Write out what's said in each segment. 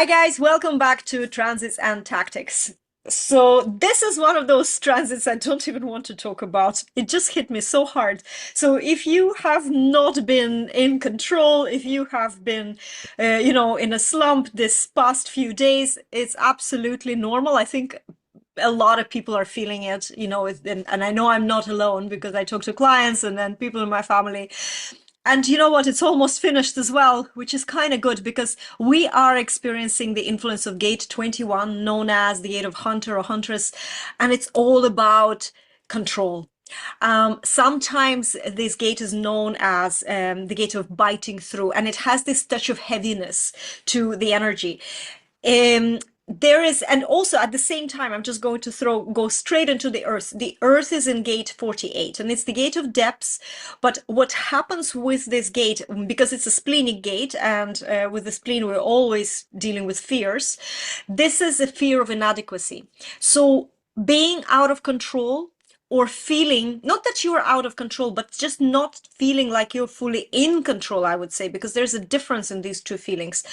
Hi guys, welcome back to Transits and Tactics. So this is one of those transits I don't even want to talk about. It just hit me so hard. So if you have not been in control, if you have been, in a slump this past few days, it's absolutely normal. I think a lot of people are feeling it, and I know I'm not alone because I talk to clients and then people in my family. And you know what? It's almost finished as well, which is kind of good because we are experiencing the influence of gate 21, known as the gate of hunter or huntress, and it's all about control. Sometimes this gate is known as the gate of biting through, and it has this touch of heaviness to the energy. Um, there is, and also at the same time, I'm just going to go straight into the earth. The earth is in gate 48, and it's the gate of depths. But what happens with this gate, because it's a splenic gate, and with the spleen, we're always dealing with fears. This is a fear of inadequacy. So being out of control or feeling not that you're out of control, but just not feeling like you're fully in control, I would say, because there's a difference in these two feelings,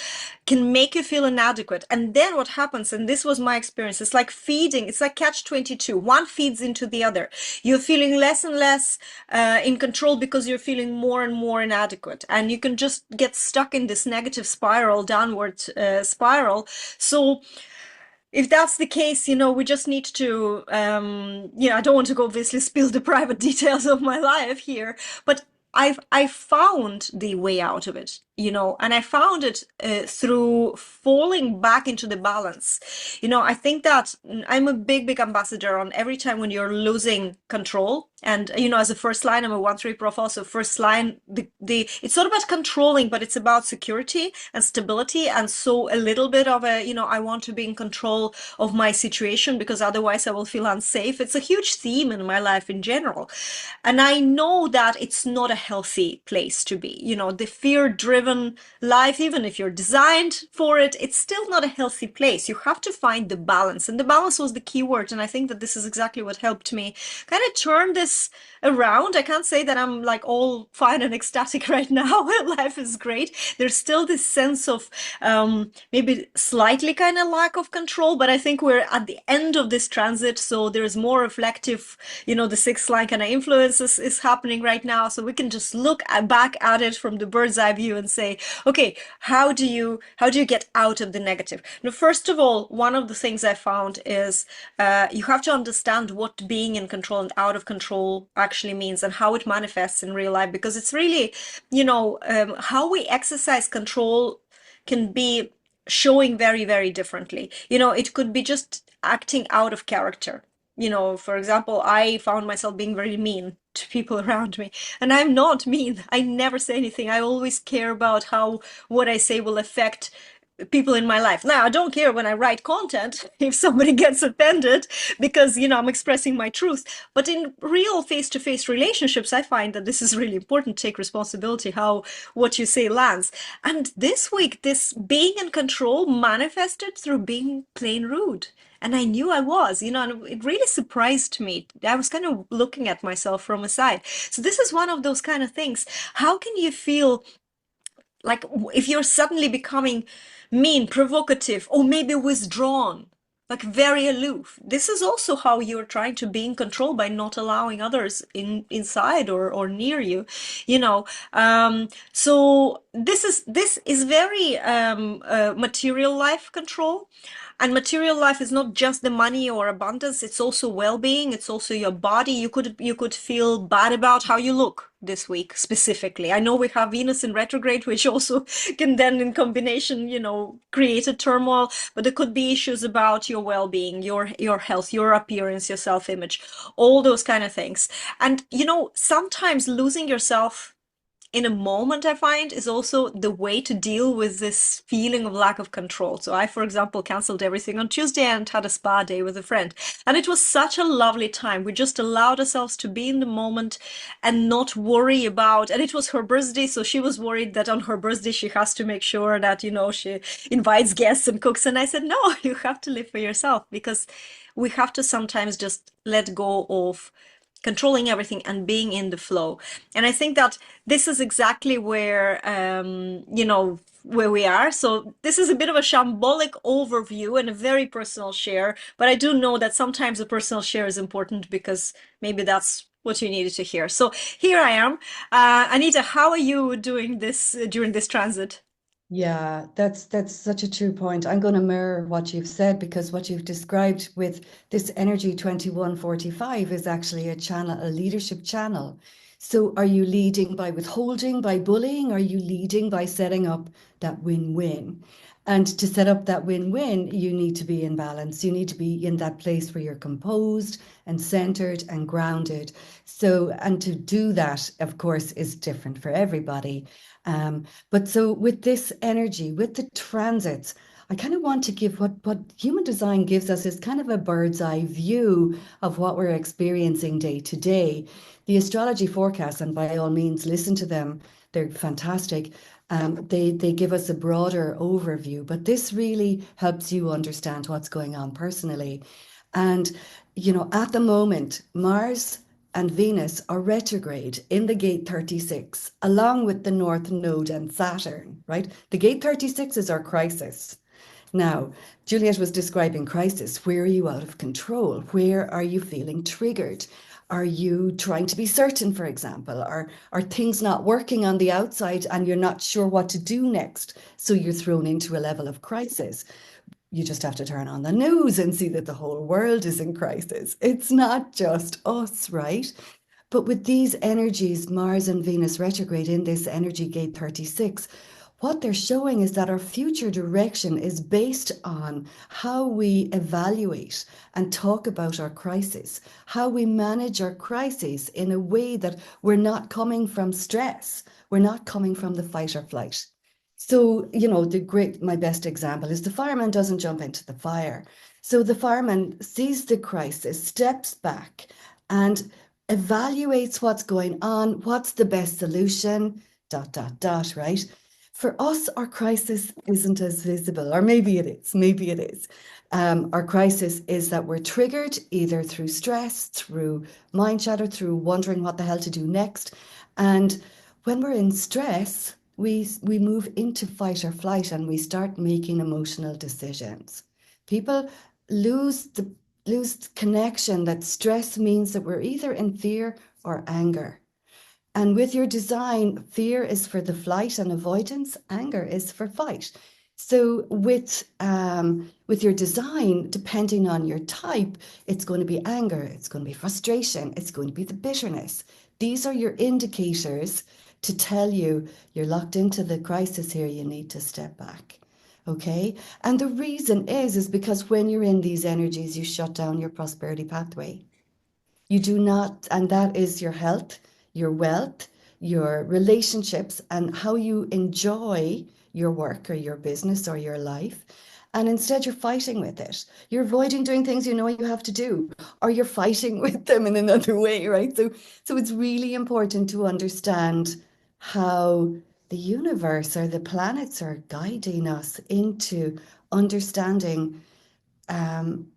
can make you feel inadequate. And then what happens, and this was my experience, it's like feeding, it's like catch 22. One feeds into the other. You're feeling less and less in control because you're feeling more and more inadequate. And you can just get stuck in this negative spiral, downward spiral. So if that's the case, we just need to, I don't want to go obviously spill the private details of my life here, but I found the way out of it, and I found it through falling back into the balance. I think that I'm a big ambassador on every time when you're losing control. And, as a first line, I'm a 1-3 profile. So first line, it's not about controlling, but it's about security and stability. And so a little bit of I want to be in control of my situation because otherwise I will feel unsafe. It's a huge theme in my life in general. And I know that it's not a healthy place to be. The fear-driven life, even if you're designed for it, it's still not a healthy place. You have to find the balance. And the balance was the key word. And I think that this is exactly what helped me kind of turn this around. I can't say that I'm like all fine and ecstatic right now. Life is great. There's still this sense of maybe slightly kind of lack of control, but I think we're at the end of this transit. So there's more reflective, the sixth line kind of influences is happening right now. So we can just look back at it from the bird's eye view and say, okay, how do you get out of the negative? Now, first of all, one of the things I found is you have to understand what being in control and out of control actually means and how it manifests in real life, because it's really, how we exercise control can be showing very differently. It could be just acting out of character. For example, I found myself being very mean to people around me, and I'm not mean. I never say anything. I always care about how what I say will affect people in my life. Now, I don't care when I write content if somebody gets offended because, I'm expressing my truth. But in real face-to-face relationships, I find that this is really important. Take responsibility how what you say lands. And this week, this being in control manifested through being plain rude. And I knew I was, and it really surprised me. I was kind of looking at myself from a side. So this is one of those kind of things. How can you feel like if you're suddenly becoming mean, provocative, or maybe withdrawn, like very aloof? This is also how you're trying to be in control by not allowing others inside or near you, so this is very material life control. And material life is not just the money or abundance, it's also well-being, it's also your body. You could feel bad about how you look this week specifically. I know we have Venus in retrograde, which also can then in combination, create a turmoil, but there could be issues about your well-being, your health, your appearance, your self-image, all those kind of things. And sometimes losing yourself in a moment, I find, is also the way to deal with this feeling of lack of control. So I, for example, canceled everything on Tuesday and had a spa day with a friend. And it was such a lovely time. We just allowed ourselves to be in the moment and not worry about, and it was her birthday, so she was worried that on her birthday she has to make sure that, she invites guests and cooks. And I said, no, you have to live for yourself, because we have to sometimes just let go of controlling everything and being in the flow. And I think that this is exactly where, where we are. So this is a bit of a shambolic overview and a very personal share, but I do know that sometimes a personal share is important because maybe that's what you needed to hear. So here I am. Anita, how are you doing this during this transit? Yeah, that's such a true point. I'm going to mirror what you've said because what you've described with this Energy 2145 is actually a channel, a leadership channel. So are you leading by withholding, by bullying? Are you leading by setting up that win-win? And to set up that win-win, you need to be in balance. You need to be in that place where you're composed and centered and grounded. So, and to do that, of course, is different for everybody. But so with this energy, with the transits, I kind of want to give what human design gives us is kind of a bird's eye view of what we're experiencing day to day. The astrology forecasts, and by all means, listen to them. They're fantastic. They give us a broader overview, but this really helps you understand what's going on personally. And, at the moment, Mars and Venus are retrograde in the gate 36, along with the North Node and Saturn, right? The gate 36 is our crisis. Now, Juliet was describing crisis. Where are you out of control? Where are you feeling triggered? Are you trying to be certain, for example? Are things not working on the outside and you're not sure what to do next? So you're thrown into a level of crisis. You just have to turn on the news and see that the whole world is in crisis. It's not just us, right? But with these energies, Mars and Venus retrograde in this energy gate 36, what they're showing is that our future direction is based on how we evaluate and talk about our crisis, how we manage our crises in a way that we're not coming from stress, we're not coming from the fight or flight. So, my best example is the fireman doesn't jump into the fire. So the fireman sees the crisis, steps back, and evaluates what's going on, what's the best solution, dot, dot, dot, right? For us, our crisis isn't as visible, or maybe it is, maybe it is. Our crisis is that we're triggered either through stress, through mind chatter, through wondering what the hell to do next. And when we're in stress, we move into fight or flight and we start making emotional decisions. People lose the lose connection that stress means that we're either in fear or anger. And with your design, fear is for the flight and avoidance, anger is for fight. So with your design, depending on your type, it's going to be anger, it's going to be frustration, it's going to be the bitterness. These are your indicators to tell you you're locked into the crisis here, you need to step back. Okay. And the reason is because when you're in these energies, you shut down your prosperity pathway. You do not, and that is your health, your wealth, your relationships, and how you enjoy your work or your business or your life. And instead, you're fighting with it. You're avoiding doing things you know you have to do, or you're fighting with them in another way, right? So it's really important to understand how the universe or the planets are guiding us into understanding um,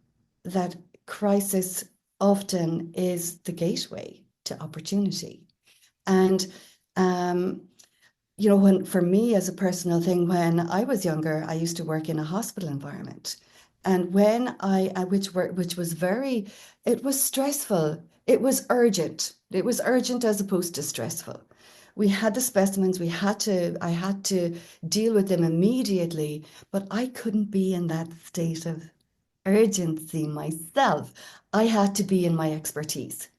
that crisis often is the gateway to opportunity. And um, when for me as a personal thing, when I was younger, I used to work in a hospital environment, and when which was very, it was stressful. It was urgent. It was urgent as opposed to stressful. We had the specimens. I had to deal with them immediately, but I couldn't be in that state of urgency myself. I had to be in my expertise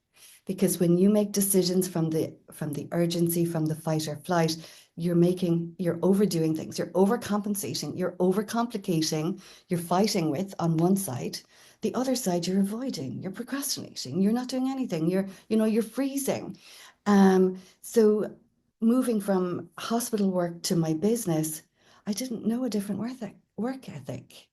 because when you make decisions from the urgency, from the fight or flight, you're overdoing things, you're overcompensating, you're overcomplicating, you're fighting with on one side. The other side you're avoiding, you're procrastinating, you're not doing anything, you're freezing. So moving from hospital work to my business, I didn't know a different work ethic.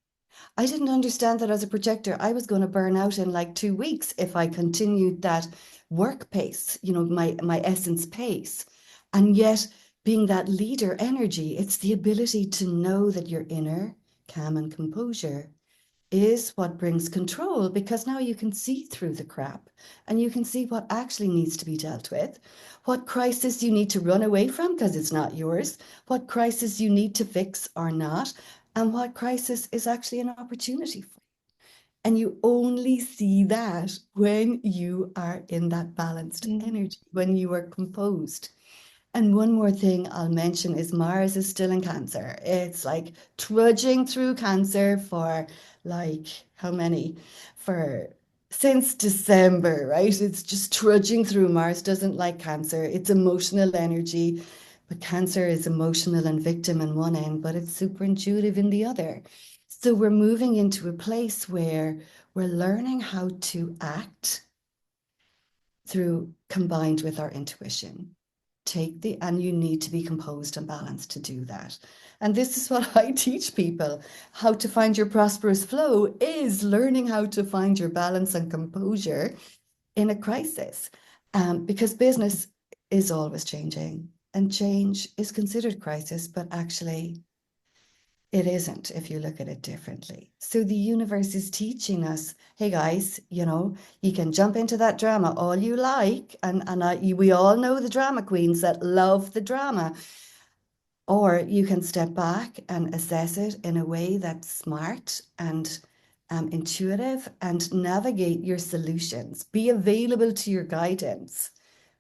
I didn't understand that as a projector, I was going to burn out in like 2 weeks if I continued that work pace, my essence pace. And yet, being that leader energy, it's the ability to know that your inner calm and composure is what brings control, because now you can see through the crap and you can see what actually needs to be dealt with, what crisis you need to run away from because it's not yours, what crisis you need to fix or not, and what crisis is actually an opportunity for. And you only see that when you are in that balanced Mm. energy, when you are composed. And one more thing I'll mention is Mars is still in Cancer. It's like trudging through Cancer for like how many? For since December, right? It's just trudging through. Mars doesn't like Cancer. It's emotional energy, but Cancer is emotional and victim in one end, but it's super intuitive in the other. So we're moving into a place where we're learning how to act through combined with our intuition. And you need to be composed and balanced to do that. And this is what I teach people. How to find your prosperous flow is learning how to find your balance and composure in a crisis. Because business is always changing and change is considered crisis, but actually it isn't if you look at it differently. So the universe is teaching us, hey guys, you can jump into that drama all you like. We all know the drama queens that love the drama. Or you can step back and assess it in a way that's smart and intuitive and navigate your solutions. Be available to your guidance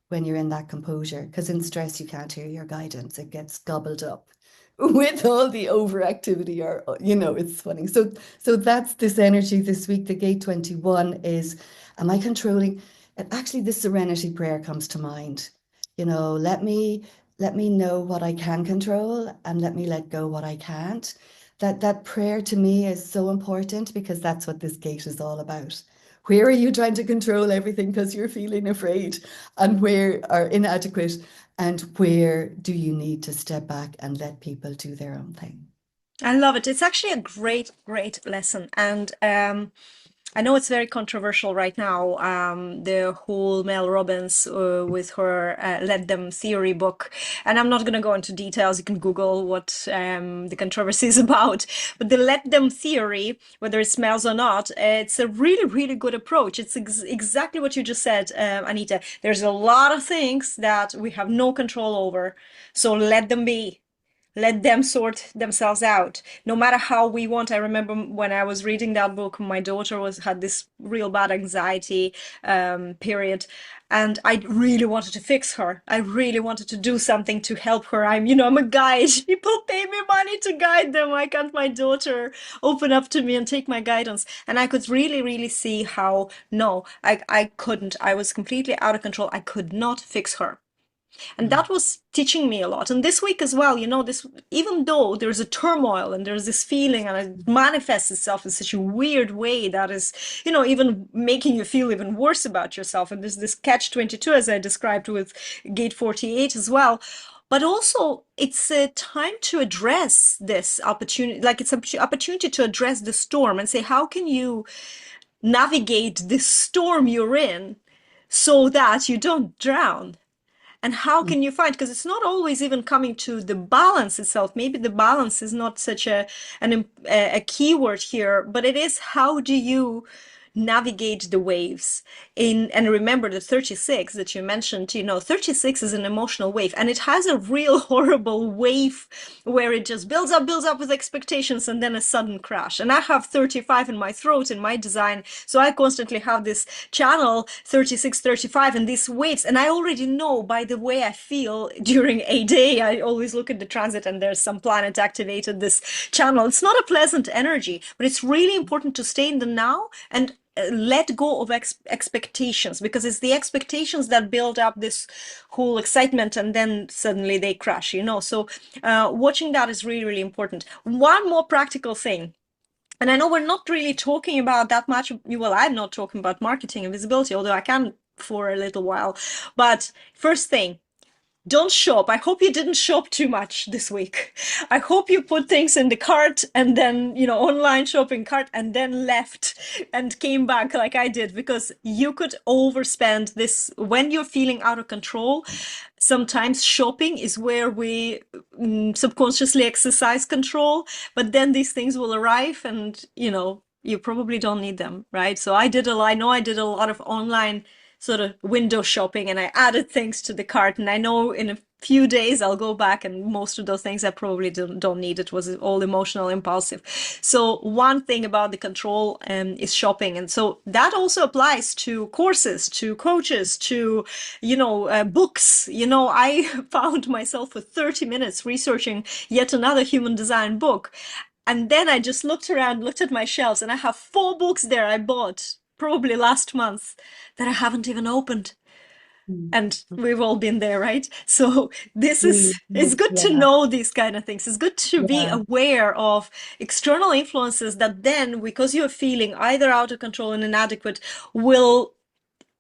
when you're in that composure, because in stress you can't hear your guidance. It gets gobbled up with all the overactivity, or it's funny. So that's this energy this week. The gate 21 is, am I controlling? And actually the serenity prayer comes to mind. Let me know what I can control and let me let go what I can't. That prayer to me is so important, because that's what this gate is all about. Where are you trying to control everything because you're feeling afraid, and where are inadequate, and where do you need to step back and let people do their own thing? I love it. It's actually a great, great lesson. And I know it's very controversial right now, the whole Mel Robbins with her Let Them Theory book. And I'm not going to go into details. You can Google what the controversy is about. But the Let Them Theory, whether it smells or not, it's a really, really good approach. It's exactly what you just said, Anita. There's a lot of things that we have no control over. So let them be. Let them sort themselves out, no matter how we want. I remember when I was reading that book, my daughter had this real bad anxiety period, and I really wanted to fix her. I really wanted to do something to help her. I'm a guide. People pay me money to guide them. Why can't my daughter open up to me and take my guidance? And I could really, really see how no, I couldn't. I was completely out of control. I could not fix her. And Mm. that was teaching me a lot. And this week as well, this, even though there's a turmoil and there's this feeling and it manifests itself in such a weird way that is, even making you feel even worse about yourself. And there's this catch 22, as I described with gate 48 as well. But also, it's a time to address this opportunity, like it's an opportunity to address the storm and say, how can you navigate this storm you're in so that you don't drown? And how Mm. can you find, because it's not always even coming to the balance itself. Maybe the balance is not such a keyword here, but it is, how do you navigate the waves in? And remember the 36 that you mentioned, 36 is an emotional wave, and it has a real horrible wave where it just builds up with expectations and then a sudden crash. And I have 35 in my throat in my design, so I constantly have this channel 36, 35, and these waves. And I already know by the way I feel during a day. I always look at the transit and there's some planet activated this channel. It's not a pleasant energy, but it's really important to stay in the now and let go of expectations, because it's the expectations that build up this whole excitement and then suddenly they crash, so watching that is really, really important. One more practical thing, and I know we're not really talking about that much. Well, I'm not talking about marketing and visibility, although I can for a little while. But first thing, don't shop. I hope you didn't shop too much this week. I hope you put things in the cart and then, online shopping cart, and then left and came back like I did, because you could overspend this when you're feeling out of control. Sometimes shopping is where we subconsciously exercise control, but then these things will arrive and, you probably don't need them, right? So I know I did a lot of online sort of window shopping and I added things to the cart. And I know in a few days I'll go back and most of those things I probably don't need. It was all emotional, impulsive. So one thing about the control is shopping. And so that also applies to courses, to coaches, to, books. I found myself for 30 minutes researching yet another human design book. And then I just looked around, looked at my shelves, and I have 4 books there I bought probably last month that I haven't even opened. Mm. And we've all been there, right? So We, it's good to yeah, know these kind of things. It's good to be yeah, aware of external influences that then, because you're feeling either out of control and inadequate, will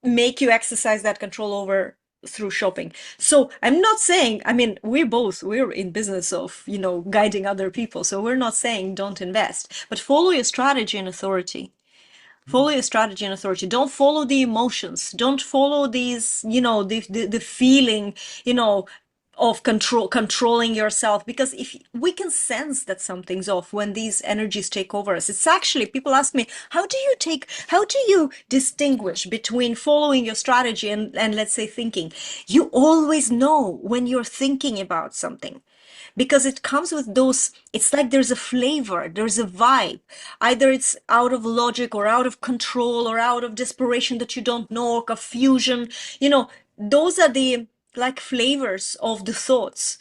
make you exercise that control over through shopping. So I'm not saying, I mean, we're in business of, guiding other people. So we're not saying don't invest, but follow your strategy and authority. Follow your strategy and authority. Don't follow the emotions. Don't follow these, the feeling, you know, of controlling yourself. Because if we can sense that something's off when these energies take over us, it's actually, people ask me, how do you distinguish between following your strategy and let's say thinking? You always know when you're thinking about something because it comes with those, it's like there's a flavor, there's a vibe. Either it's out of logic or out of control or out of desperation that you don't know, or confusion. Those are the like flavors of the thoughts.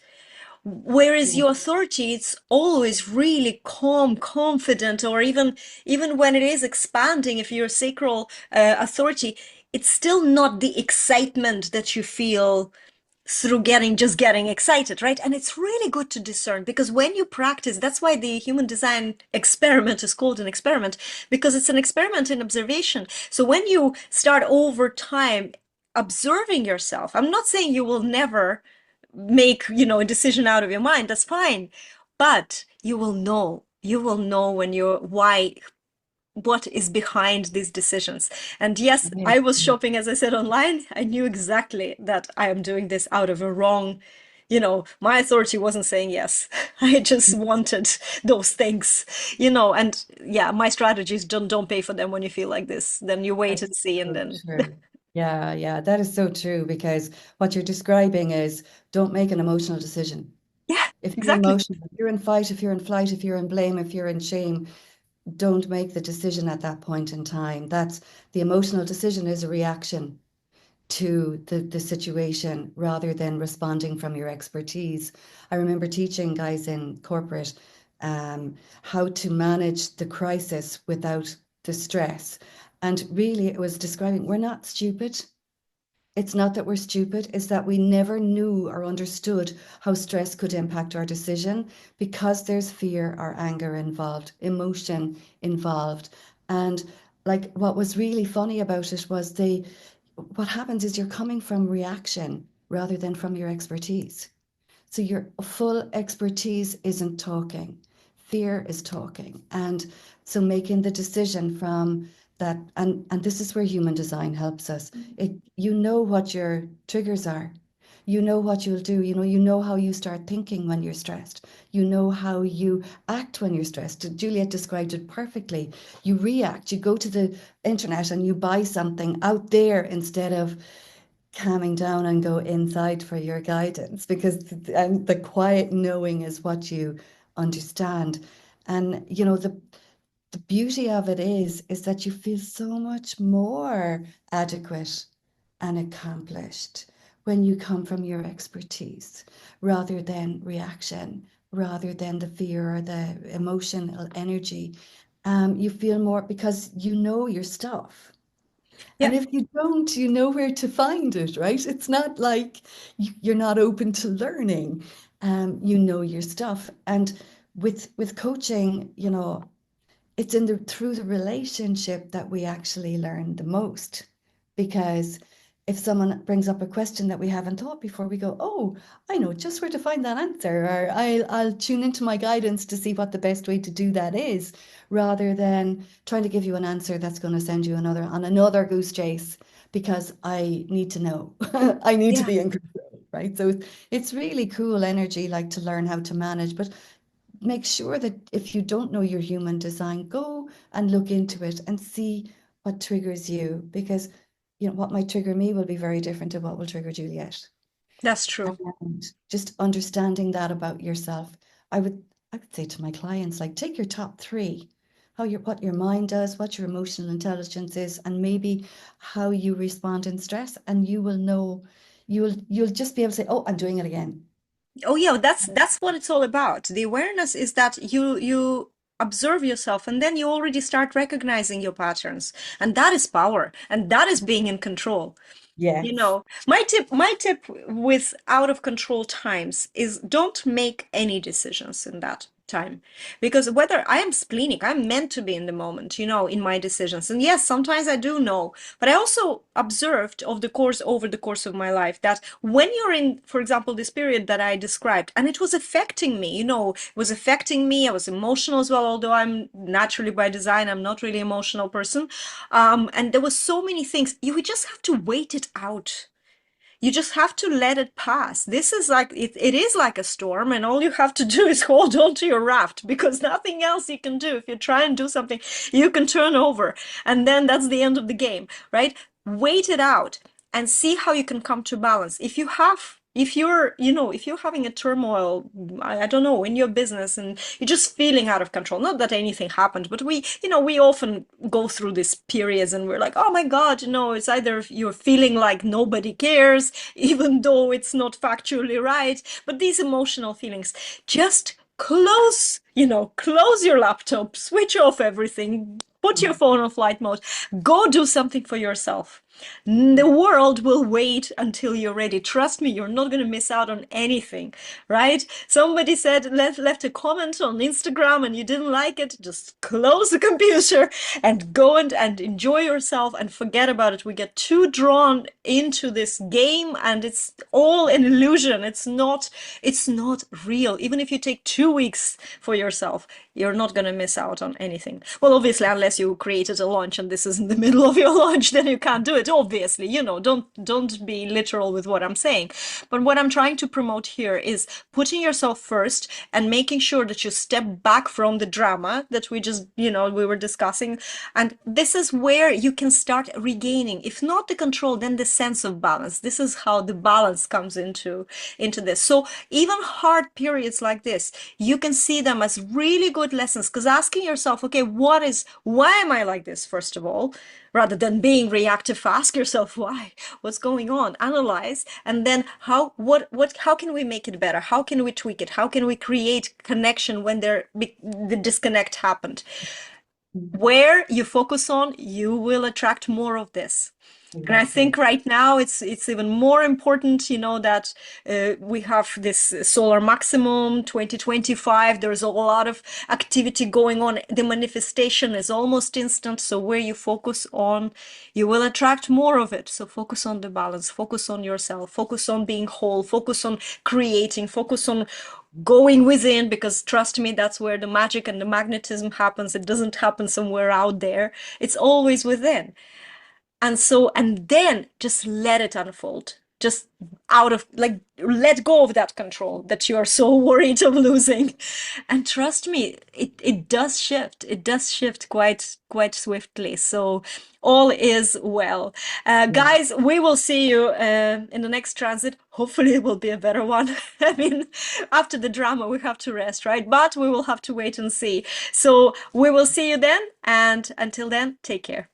Whereas yeah, your authority, it's always really calm, confident, or even when it is expanding, if you're sacral authority, it's still not the excitement that you feel through getting excited, right? And it's really good to discern because when you practice, that's why the human design experiment is called an experiment, because it's an experiment in observation. So when you start over time observing yourself, I'm not saying you will never make, a decision out of your mind, that's fine, but you will know when you're why what is behind these decisions. And yes, yeah. I was shopping, as I said, online. I knew exactly that I am doing this out of a wrong, my authority wasn't saying yes. I just wanted those things, and yeah, my strategies don't pay for them when you feel like this. Then you wait That's and see, and so then true. Yeah, yeah, that is so true because what you're describing is don't make an emotional decision. yeah, If you're exactly. emotional, if you're in fight, if you're in flight, if you're in blame, if you're in shame, don't make the decision at that point in time. That's the emotional decision is a reaction to the situation rather than responding from your expertise. I remember teaching guys in corporate how to manage the crisis without the stress. And really, it was describing we're not stupid. It's not that we're stupid, it's that we never knew or understood how stress could impact our decision because there's fear or anger involved, emotion involved. And like what was really funny about it was what happens is you're coming from reaction rather than from your expertise. So your full expertise isn't talking, fear is talking. And so making the decision from that, and this is where human design helps us. You know what your triggers are. You know what you'll do. You know how you start thinking when you're stressed. You know how you act when you're stressed. Juliet described it perfectly. You react. You go to the internet and you buy something out there instead of calming down and go inside for your guidance because the quiet knowing is what you understand. And the beauty of it is that you feel so much more adequate and accomplished when you come from your expertise rather than reaction, rather than the fear or the emotional energy. You feel more because you know your stuff. Yeah. And if you don't, you know where to find it, right? It's not like you're not open to learning. You know your stuff. And with coaching, it's through the relationship that we actually learn the most. Because if someone brings up a question that we haven't thought before, we go, "Oh, I know just where to find that answer," or I'll tune into my guidance to see what the best way to do that is, rather than trying to give you an answer that's going to send you another goose chase because I need to know. I need to Yeah. be in control, right? So it's really cool energy, like to learn how to manage, but make sure that if you don't know your human design, go and look into it and see what triggers you, because what might trigger me will be very different to what will trigger Juliet. That's true. And just understanding that about yourself. I would say to my clients, like, take your top three, what your mind does, what your emotional intelligence is, and maybe how you respond in stress, and you will know, you'll just be able to say, oh, I'm doing it again. Oh yeah, that's what it's all about. The awareness is that you observe yourself and then you already start recognizing your patterns. And that is power. And that is being in control. You Yes. know, my tip with out of control times is don't make any decisions in that time. Because whether I am splenic, I'm meant to be in the moment, in my decisions. And yes, sometimes I do know, but I also observed over the course of my life that when you're in, for example, this period that I described, and it was affecting me, it was affecting me. I was emotional as well, although I'm naturally by design, I'm not really emotional person. And there was so many things. You would just have to wait it out. You just have to let it pass. This is like it is like a storm, and all you have to do is hold on to your raft because nothing else you can do. If you try and do something, you can turn over, and then that's the end of the game, right? Wait it out and see how you can come to balance. If you're having a turmoil, I don't know, in your business and you're just feeling out of control, not that anything happened, but we often go through these periods and we're like, oh my God, it's either you're feeling like nobody cares, even though it's not factually right, but these emotional feelings, just close your laptop, switch off everything, put your phone on flight mode, go do something for yourself. The world will wait until you're ready. Trust me, you're not going to miss out on anything, right? Somebody said, left a comment on Instagram and you didn't like it. Just close the computer and go and enjoy yourself and forget about it. We get too drawn into this game and it's all an illusion. It's not real. Even if you take 2 weeks for yourself, you're not going to miss out on anything. Well, obviously, unless you created a launch and this is in the middle of your launch, then you can't do it. Obviously, don't be literal with what I'm saying. But what I'm trying to promote here is putting yourself first and making sure that you step back from the drama that we were discussing. And this is where you can start regaining, if not the control, then the sense of balance. This is how the balance comes into this. So even hard periods like this, you can see them as really good lessons, because asking yourself, okay, why am I like this, first of all, rather than being reactive, ask yourself what's going on, analyze, and then how can we make it better? How can we tweak it? How can we create connection when the disconnect happened? Where you focus on, you will attract more of this. And I Exactly. think right now it's even more important, that we have this solar maximum 2025. There's a lot of activity going on. The manifestation is almost instant. So where you focus on, you will attract more of it. So focus on the balance, focus on yourself, focus on being whole, focus on creating, focus on going within, because trust me, that's where the magic and the magnetism happens. It doesn't happen somewhere out there. It's always within. And then just let it unfold. Just let go of that control that you are so worried of losing. And trust me, it does shift. It does shift quite swiftly. So all is well. Yeah. Guys, we will see you in the next transit. Hopefully it will be a better one. I mean, after the drama, we have to rest, right? But we will have to wait and see. So we will see you then. And until then, take care.